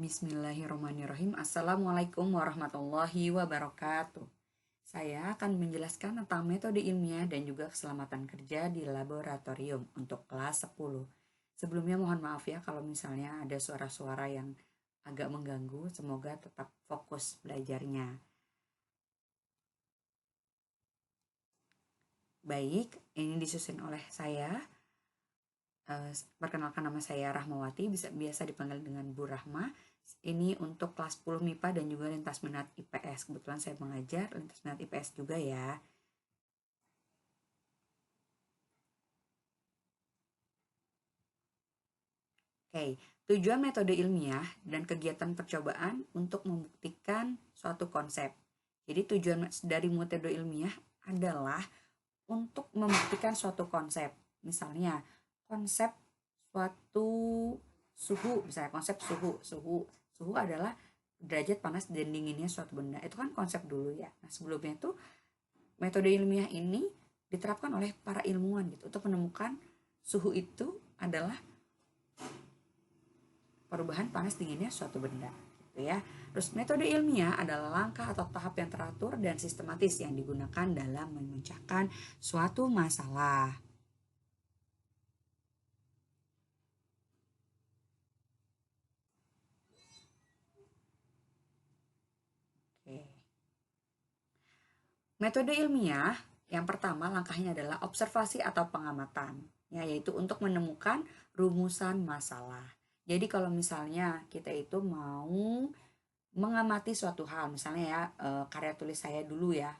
Bismillahirrahmanirrahim. Assalamualaikum warahmatullahi wabarakatuh. Saya akan menjelaskan tentang metode ilmiah dan juga keselamatan kerja di laboratorium untuk kelas 10. Sebelumnya mohon maaf ya kalau misalnya ada suara-suara yang agak mengganggu. Semoga tetap fokus belajarnya. Baik, ini disusun oleh saya. Perkenalkan, nama saya Rahmawati, biasa dipanggil dengan Bu Rahma. Ini untuk kelas 10 MIPA dan juga lintas minat IPS. Kebetulan saya mengajar lintas minat IPS juga ya. Oke, tujuan metode ilmiah dan kegiatan percobaan untuk membuktikan suatu konsep. Jadi tujuan dari metode ilmiah adalah untuk membuktikan suatu konsep. Misalnya konsep suatu suhu, misalnya konsep suhu adalah derajat panas dan dinginnya suatu benda. Itu kan konsep dulu ya. Nah, sebelumnya itu metode ilmiah ini diterapkan oleh para ilmuwan gitu untuk menemukan suhu itu adalah perubahan panas dinginnya suatu benda gitu ya. Terus metode ilmiah adalah langkah atau tahap yang teratur dan sistematis yang digunakan dalam memecahkan suatu masalah. Oke. Metode ilmiah yang pertama langkahnya adalah observasi atau pengamatan, ya, yaitu untuk menemukan rumusan masalah. Jadi kalau misalnya kita itu mau mengamati suatu hal, misalnya ya karya tulis saya dulu ya.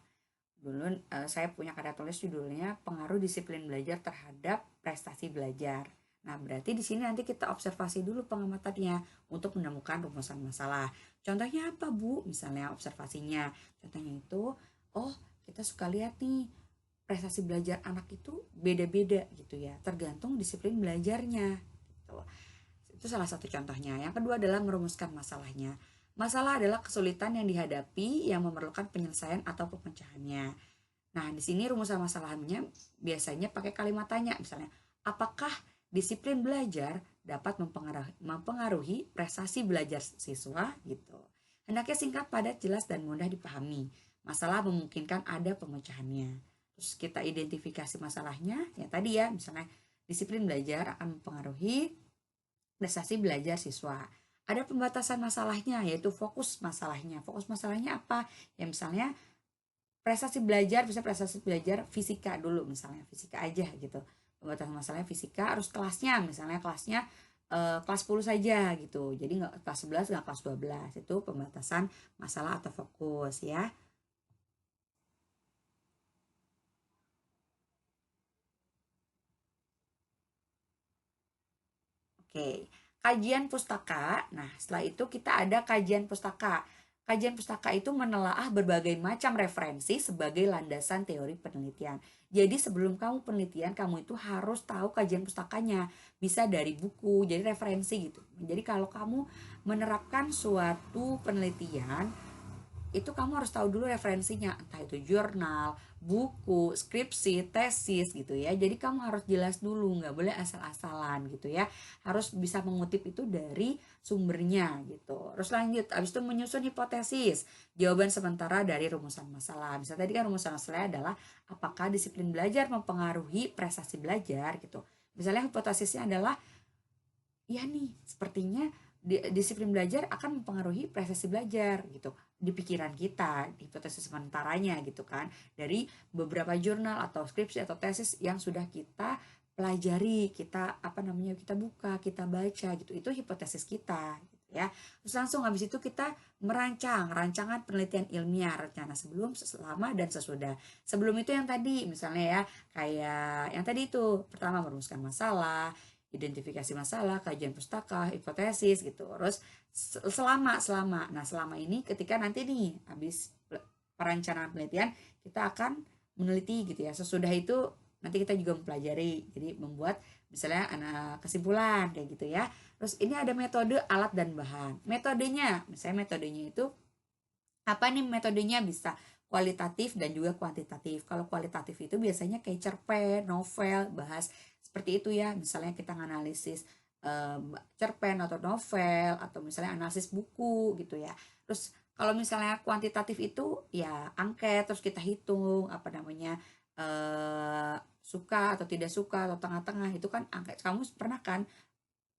Dulu saya punya karya tulis judulnya Pengaruh Disiplin Belajar Terhadap Prestasi Belajar. Nah, berarti di sini nanti kita observasi dulu pengamatannya untuk menemukan rumusan masalah. Contohnya apa, Bu? Misalnya observasinya. Contohnya itu, oh, kita suka lihat nih prestasi belajar anak itu beda-beda gitu ya, tergantung disiplin belajarnya gitu. Itu salah satu contohnya. Yang kedua adalah merumuskan masalahnya. Masalah adalah kesulitan yang dihadapi yang memerlukan penyelesaian atau pemecahannya. Nah, di sini rumusan masalahnya biasanya pakai kalimat tanya, misalnya, apakah disiplin belajar dapat mempengaruhi prestasi belajar siswa gitu. Hendaknya singkat, padat, jelas, dan mudah dipahami. Masalah memungkinkan ada pemecahannya. Terus kita identifikasi masalahnya, yang tadi ya, misalnya disiplin belajar akan mempengaruhi prestasi belajar siswa. Ada pembatasan masalahnya, yaitu fokus masalahnya. Fokus masalahnya apa? Ya misalnya prestasi belajar, bisa prestasi belajar fisika dulu, misalnya fisika aja gitu. Pembatasan masalahnya fisika, harus kelasnya, misalnya kelasnya kelas 10 saja gitu. Jadi nggak kelas 11, nggak kelas 12. Itu pembatasan masalah atau fokus ya. Oke, kajian pustaka. Nah, setelah itu kita ada kajian pustaka. Kajian pustaka itu menelaah berbagai macam referensi sebagai landasan teori penelitian. Jadi sebelum kamu penelitian, kamu itu harus tahu kajian pustakanya. Bisa dari buku, jadi referensi gitu. Jadi kalau kamu menerapkan suatu penelitian, itu kamu harus tahu dulu referensinya, entah itu jurnal, buku, skripsi, tesis gitu ya. Jadi kamu harus jelas dulu, nggak boleh asal-asalan gitu ya. Harus bisa mengutip itu dari sumbernya gitu. Terus lanjut, abis itu menyusun hipotesis, jawaban sementara dari rumusan masalah. Misalnya tadi kan rumusan masalahnya adalah apakah disiplin belajar mempengaruhi prestasi belajar gitu. Misalnya hipotesisnya adalah, ya nih, sepertinya disiplin belajar akan mempengaruhi prestasi belajar gitu di pikiran kita, hipotesis sementaranya gitu kan, dari beberapa jurnal atau skripsi atau tesis yang sudah kita pelajari, kita kita buka, kita baca gitu. Itu hipotesis kita gitu ya. Terus langsung habis itu kita merancang rancangan penelitian ilmiah, rencana sebelum, selama, dan sesudah. Sebelum itu yang tadi misalnya ya, kayak yang tadi itu, pertama merumuskan masalah, identifikasi masalah, kajian pustaka, hipotesis gitu. Terus selama. Nah, selama ini ketika nanti nih habis perencanaan penelitian, kita akan meneliti gitu ya. Sesudah itu nanti kita juga mempelajari. Jadi membuat misalnya kesimpulan kayak gitu ya. Terus ini ada metode, alat, dan bahan. Metodenya, misalnya metodenya itu apa nih metodenya? Bisa kualitatif dan juga kuantitatif. Kalau kualitatif itu biasanya kayak cerpen, novel, bahas seperti itu ya. Misalnya kita menganalisis cerpen atau novel atau misalnya analisis buku gitu ya. Terus kalau misalnya kuantitatif itu ya angket, terus kita hitung apa namanya, suka atau tidak suka atau tengah-tengah, itu kan angket. Kamu pernah kan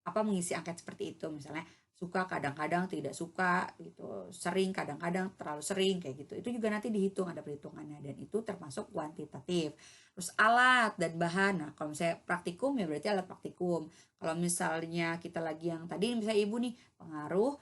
apa mengisi angket seperti itu, misalnya suka kadang-kadang, tidak suka gitu, sering kadang-kadang, terlalu sering kayak gitu. Itu juga nanti dihitung, ada perhitungannya, dan itu termasuk kuantitatif. Terus alat dan bahan. Nah, kalau misalnya praktikum ya berarti alat praktikum. Kalau misalnya kita lagi yang tadi misalnya ibu nih, pengaruh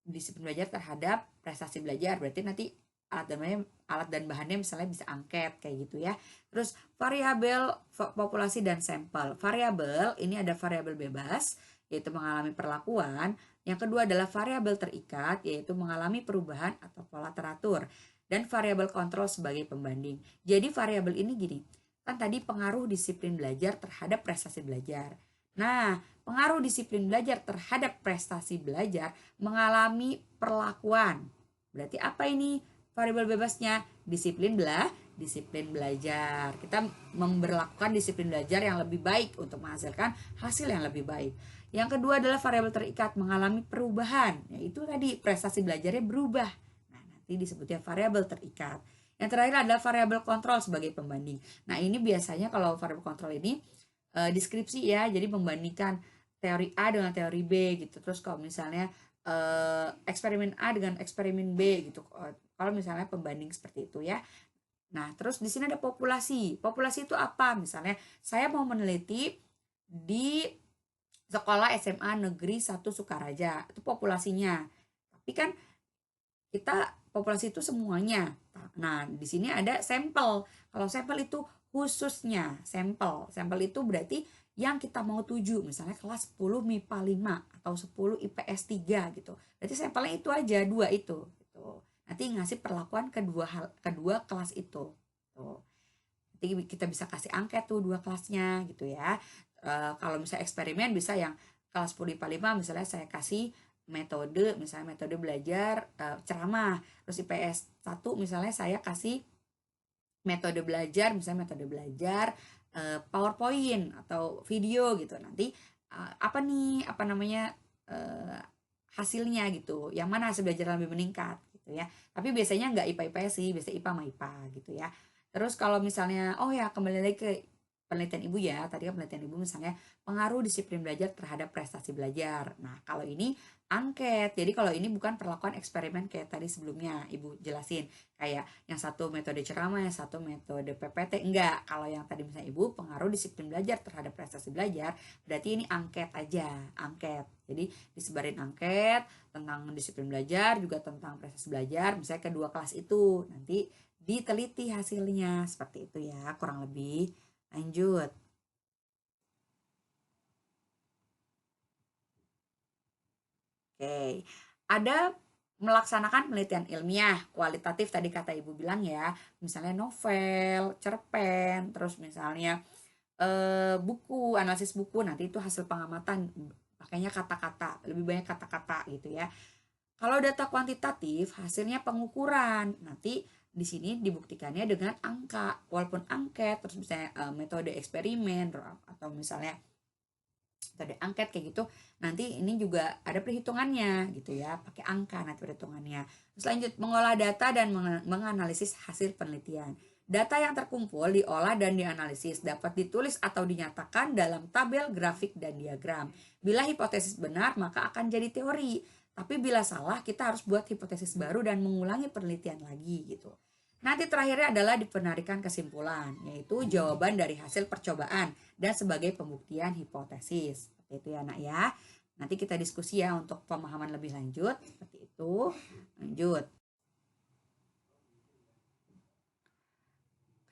disiplin belajar terhadap prestasi belajar, berarti nanti alat dan bahannya misalnya bisa angket kayak gitu ya. Terus variabel populasi dan sampel. Variabel ini ada variabel bebas yaitu mengalami perlakuan. Yang kedua adalah variabel terikat yaitu mengalami perubahan atau pola teratur, dan variabel kontrol sebagai pembanding. Jadi variabel ini gini, kan tadi pengaruh disiplin belajar terhadap prestasi belajar. Nah, pengaruh disiplin belajar terhadap prestasi belajar mengalami perlakuan. Berarti apa ini variabel bebasnya? Disiplin belajar. Kita memberlakukan disiplin belajar yang lebih baik untuk menghasilkan hasil yang lebih baik. Yang kedua adalah variabel terikat mengalami perubahan, yaitu tadi prestasi belajarnya berubah. Nah, nanti disebutnya variabel terikat. Yang terakhir adalah variabel kontrol sebagai pembanding. Nah, ini biasanya kalau variabel kontrol ini deskripsi ya, jadi membandingkan teori A dengan teori B gitu. Terus kalau misalnya eksperimen A dengan eksperimen B gitu. Kalau misalnya pembanding seperti itu ya. Nah, terus di sini ada populasi. Populasi itu apa? Misalnya saya mau meneliti di sekolah SMA Negeri 1 Sukaraja. Itu populasinya. Tapi kan kita populasi itu semuanya. Nah, di sini ada sampel. Kalau sampel itu khususnya sampel. Sampel itu berarti yang kita mau tuju, misalnya kelas 10 MIPA 5 atau 10 IPS 3 gitu. Berarti sampelnya itu aja, dua itu gitu. Nanti ngasih perlakuan kedua kelas itu. Tuh. Nanti kita bisa kasih angket tuh dua kelasnya gitu ya. Kalau misalnya eksperimen bisa yang kelas 10 IPA 5 misalnya saya kasih metode, misalnya metode belajar ceramah. Terus IPS 1 misalnya saya kasih metode belajar, misalnya metode belajar PowerPoint atau video gitu. Nanti apa nih apa namanya hasilnya gitu, yang mana hasil belajar lebih meningkat gitu ya. Tapi biasanya nggak IPA IPS sih, biasa IPA sama IPA gitu ya. Terus kalau misalnya oh ya kembali lagi ke penelitian ibu ya, tadi kan penelitian ibu misalnya pengaruh disiplin belajar terhadap prestasi belajar. Nah, kalau ini angket. Jadi kalau ini bukan perlakuan eksperimen kayak tadi sebelumnya ibu jelasin, kayak yang satu metode ceramah, yang satu metode PPT. Enggak, kalau yang tadi misalnya ibu pengaruh disiplin belajar terhadap prestasi belajar, berarti ini angket aja, angket. Jadi disebarin angket tentang disiplin belajar, juga tentang prestasi belajar, misalnya kedua kelas itu. Nanti diteliti hasilnya, seperti itu ya, kurang lebih. Lanjut. Oke, ada melaksanakan penelitian ilmiah kualitatif tadi kata ibu bilang ya, misalnya novel, cerpen, terus misalnya buku, analisis buku, nanti itu hasil pengamatan, pakainya kata-kata, lebih banyak kata-kata gitu ya. Kalau data kuantitatif hasilnya pengukuran, nanti di sini dibuktikannya dengan angka, walaupun angket, terus misalnya metode eksperimen atau misalnya metode angket kayak gitu, nanti ini juga ada perhitungannya gitu ya, pakai angka nanti perhitungannya. Terus lanjut, mengolah data dan menganalisis hasil penelitian. Data yang terkumpul diolah dan dianalisis dapat ditulis atau dinyatakan dalam tabel, grafik, dan diagram. Bila hipotesis benar maka akan jadi teori, tapi bila salah kita harus buat hipotesis baru dan mengulangi penelitian lagi gitu. Nanti terakhirnya adalah dipenarikan kesimpulan, yaitu jawaban dari hasil percobaan dan sebagai pembuktian hipotesis. Seperti itu ya, Nak ya. Nanti kita diskusi ya untuk pemahaman lebih lanjut. Seperti itu. Lanjut.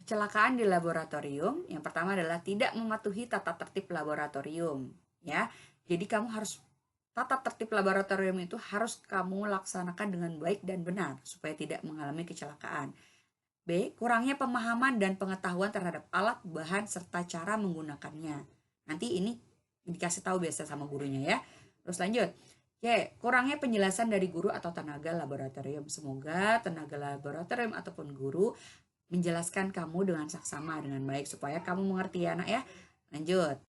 Kecelakaan di laboratorium, yang pertama adalah tidak mematuhi tata tertib laboratorium, ya. Jadi kamu harus tata tertib laboratorium itu harus kamu laksanakan dengan baik dan benar supaya tidak mengalami kecelakaan. B. Kurangnya pemahaman dan pengetahuan terhadap alat, bahan, serta cara menggunakannya. Nanti ini dikasih tahu biasa sama gurunya ya. Terus lanjut. C. Kurangnya penjelasan dari guru atau tenaga laboratorium. Semoga tenaga laboratorium ataupun guru menjelaskan kamu dengan saksama dengan baik supaya kamu mengerti ya, Nak ya. Lanjut.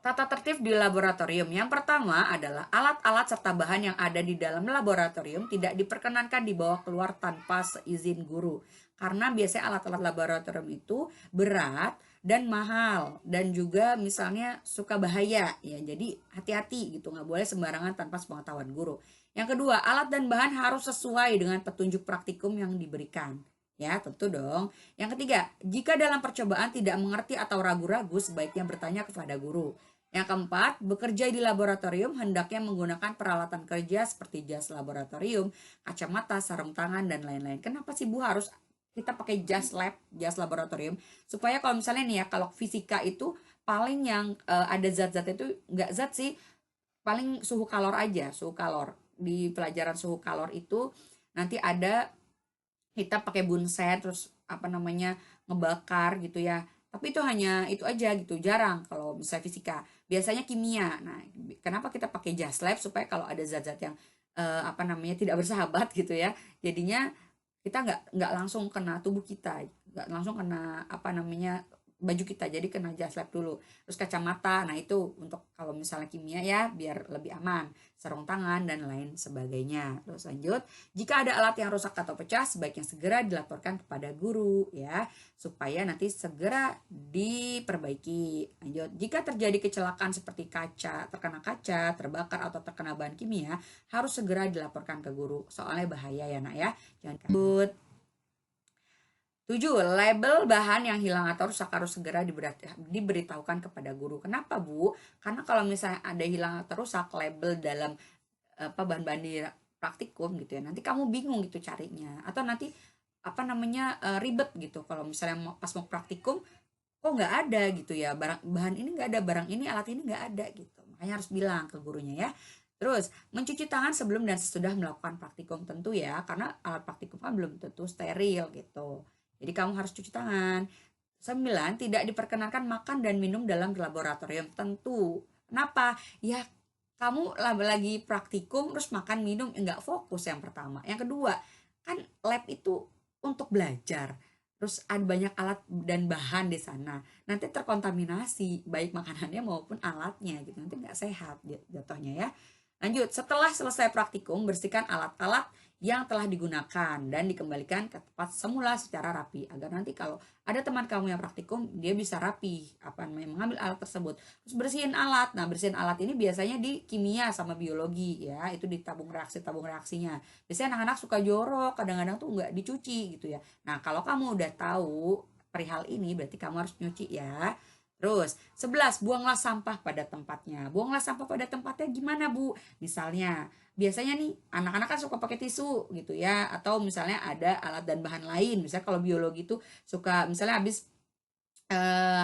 Tata tertib di laboratorium. Yang pertama adalah alat-alat serta bahan yang ada di dalam laboratorium tidak diperkenankan dibawa keluar tanpa seizin guru. Karena biasanya alat-alat laboratorium itu berat dan mahal dan juga misalnya suka bahaya ya. Jadi hati-hati gitu, nggak boleh sembarangan tanpa sepengetahuan guru. Yang kedua, alat dan bahan harus sesuai dengan petunjuk praktikum yang diberikan. Ya, tentu dong. Yang ketiga, jika dalam percobaan tidak mengerti atau ragu-ragu, sebaiknya bertanya kepada guru. Yang keempat, bekerja di laboratorium hendaknya menggunakan peralatan kerja seperti jas laboratorium, kacamata, sarung tangan, dan lain-lain. Kenapa sih Bu harus kita pakai jas lab, jas laboratorium? Supaya kalau misalnya nih ya, kalau fisika itu paling yang ada zat-zat itu nggak zat sih, paling suhu kalor aja, suhu kalor. Di pelajaran suhu kalor itu nanti ada kita pakai bunsen terus apa namanya ngebakar gitu ya, tapi itu hanya itu aja gitu, jarang kalau misalnya fisika, biasanya kimia. Nah, kenapa kita pakai jas lab? Supaya kalau ada zat-zat yang apa namanya tidak bersahabat gitu ya, jadinya kita nggak langsung kena tubuh kita, nggak langsung kena apa namanya baju kita, jadi kena jas lab dulu. Terus kacamata, nah itu untuk kalau misalnya kimia ya biar lebih aman, sarung tangan dan lain sebagainya. Terus lanjut, jika ada alat yang rusak atau pecah, sebaiknya segera dilaporkan kepada guru ya, supaya nanti segera diperbaiki. Lanjut, jika terjadi kecelakaan seperti terkena kaca, terbakar atau terkena bahan kimia, harus segera dilaporkan ke guru. Soalnya bahaya ya nak ya. Jangan kabut. 7. Label bahan yang hilang atau rusak harus segera diberitahukan kepada guru. Kenapa Bu? Karena kalau misalnya ada hilang atau rusak label dalam apa bahan-bahan di praktikum gitu ya, nanti kamu bingung gitu carinya, atau nanti apa namanya ribet gitu kalau misalnya pas mau praktikum kok nggak ada gitu ya, barang bahan ini nggak ada, barang ini alat ini nggak ada gitu, makanya harus bilang ke gurunya ya. Terus mencuci tangan sebelum dan sesudah melakukan praktikum, tentu ya, karena alat praktikum kan belum tentu steril gitu, jadi kamu harus cuci tangan. 9. Tidak diperkenankan makan dan minum dalam laboratorium, tentu. Kenapa? Ya kamu lagi praktikum terus makan minum nggak fokus, yang pertama. Yang kedua, kan lab itu untuk belajar. Terus ada banyak alat dan bahan di sana. Nanti terkontaminasi baik makanannya maupun alatnya gitu. Nanti nggak sehat jatuhnya ya. Lanjut, setelah selesai praktikum, bersihkan alat-alat yang telah digunakan dan dikembalikan ke tempat semula secara rapi, agar nanti kalau ada teman kamu yang praktikum dia bisa rapi apa namanya mengambil alat tersebut. Terus bersihin alat. Nah, bersihin alat ini biasanya di kimia sama biologi ya, itu di tabung reaksinya. Biasanya anak-anak suka jorok, kadang-kadang tuh nggak dicuci gitu ya. Nah, kalau kamu udah tahu perihal ini berarti kamu harus nyuci ya. Terus 11, buanglah sampah pada tempatnya. Buanglah sampah pada tempatnya gimana Bu? Misalnya biasanya nih anak-anak kan suka pakai tisu gitu ya, atau misalnya ada alat dan bahan lain. Misalnya kalau biologi itu suka misalnya habis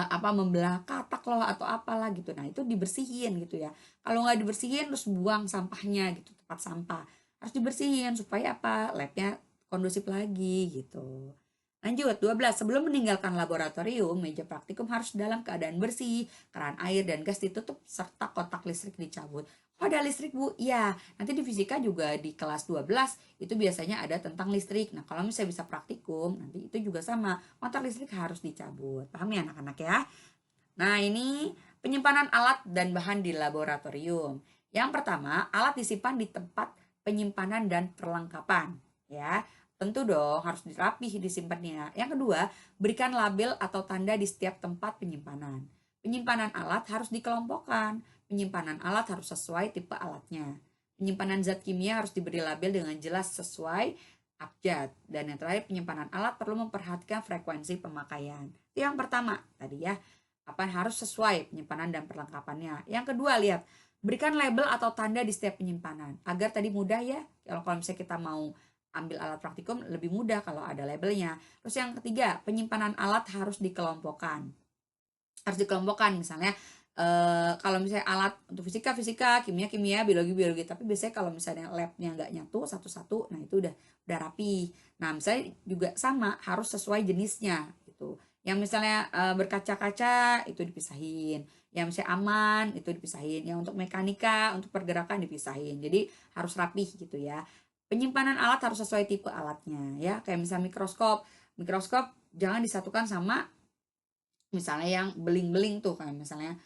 apa membelah katak loh atau apalah gitu. Nah, itu dibersihin gitu ya. Kalau nggak dibersihin terus buang sampahnya gitu, tempat sampah. Harus dibersihin supaya apa? Labnya kondusif lagi gitu. Lanjut, 12. Sebelum meninggalkan laboratorium, meja praktikum harus dalam keadaan bersih, keran air dan gas ditutup, serta kotak listrik dicabut. Oh, ada listrik Bu? Ya, nanti di fisika juga di kelas 12 itu biasanya ada tentang listrik. Nah, kalau misalnya bisa praktikum, nanti itu juga sama, kotak listrik harus dicabut. Paham ya anak-anak ya? Nah, ini penyimpanan alat dan bahan di laboratorium. Yang pertama, alat disimpan di tempat penyimpanan dan perlengkapan. Ya, tentu dong harus dirapih disimpannya. Yang kedua, berikan label atau tanda di setiap tempat penyimpanan. Penyimpanan alat harus dikelompokkan. Penyimpanan alat harus sesuai tipe alatnya. Penyimpanan zat kimia harus diberi label dengan jelas sesuai abjad. Dan yang terakhir, penyimpanan alat perlu memperhatikan frekuensi pemakaian. Itu yang pertama tadi ya, apa harus sesuai penyimpanan dan perlengkapannya. Yang kedua, lihat, berikan label atau tanda di setiap penyimpanan agar tadi mudah ya, kalau misalnya kita mau ambil alat praktikum lebih mudah kalau ada labelnya. Terus yang ketiga, penyimpanan alat harus dikelompokkan. Harus dikelompokkan misalnya kalau misalnya alat untuk fisika, kimia, biologi, tapi biasanya kalau misalnya labnya nggak nyatu satu-satu, nah itu udah rapi. Nah, misalnya juga sama, harus sesuai jenisnya gitu. Yang misalnya berkaca-kaca itu dipisahin, yang misalnya aman itu dipisahin, yang untuk mekanika, untuk pergerakan dipisahin. Jadi harus rapih gitu ya. Penyimpanan alat harus sesuai tipe alatnya ya. Kayak misalnya mikroskop jangan disatukan sama misalnya yang beling-beling tuh, kayak misalnya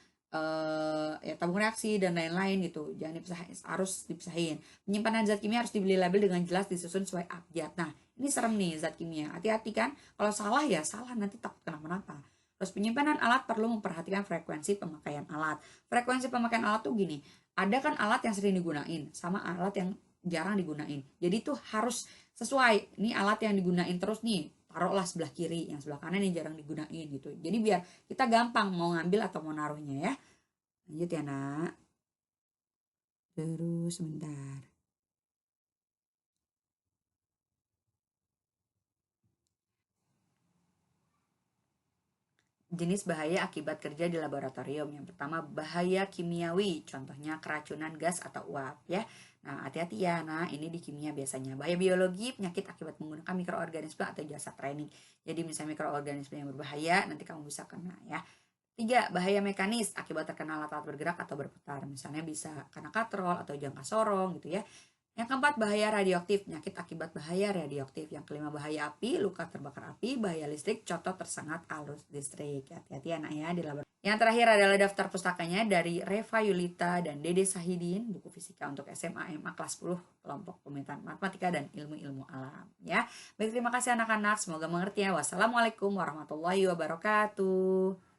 ya tabung reaksi dan lain-lain gitu. Jangan dipisahin, harus dipisahin. Penyimpanan zat kimia harus dibeli label dengan jelas, disusun sesuai abjad. Nah, ini serem nih zat kimia. Hati-hati kan, kalau salah ya salah, nanti takut kenapa-napa. Terus penyimpanan alat perlu memperhatikan frekuensi pemakaian alat. Frekuensi pemakaian alat tuh gini, ada kan alat yang sering digunain sama alat yang jarang digunain. Jadi tuh harus sesuai. Ini alat yang digunain terus nih, taruhlah sebelah kiri, yang sebelah kanan yang jarang digunain gitu. Jadi biar kita gampang mau ngambil atau mau naruhnya ya. Lanjut ya nak. Terus sebentar. Jenis bahaya akibat kerja di laboratorium. Yang pertama bahaya kimiawi, contohnya keracunan gas atau uap ya. Nah, hati-hati ya. Nah, ini di kimia biasanya. Bahaya biologi, penyakit akibat menggunakan mikroorganisme atau jasa training. Jadi misalnya mikroorganisme yang berbahaya, nanti kamu bisa kena ya. 3. Bahaya mekanis akibat terkena alat-alat bergerak atau berputar. Misalnya bisa karena katrol atau jangka sorong gitu ya. Yang keempat, bahaya radioaktif, penyakit akibat bahaya radioaktif. Yang kelima, bahaya api, luka terbakar api, bahaya listrik, contoh tersengat arus listrik. Hati-hati anak ya di laboratorium. Yang terakhir adalah daftar pustakanya dari Reva Yulita dan Dede Sahidin, buku fisika untuk SMA MA kelas 10, kelompok pemintaan matematika dan ilmu-ilmu alam ya. Baik, terima kasih anak-anak, semoga mengerti ya. Wassalamualaikum warahmatullahi wabarakatuh.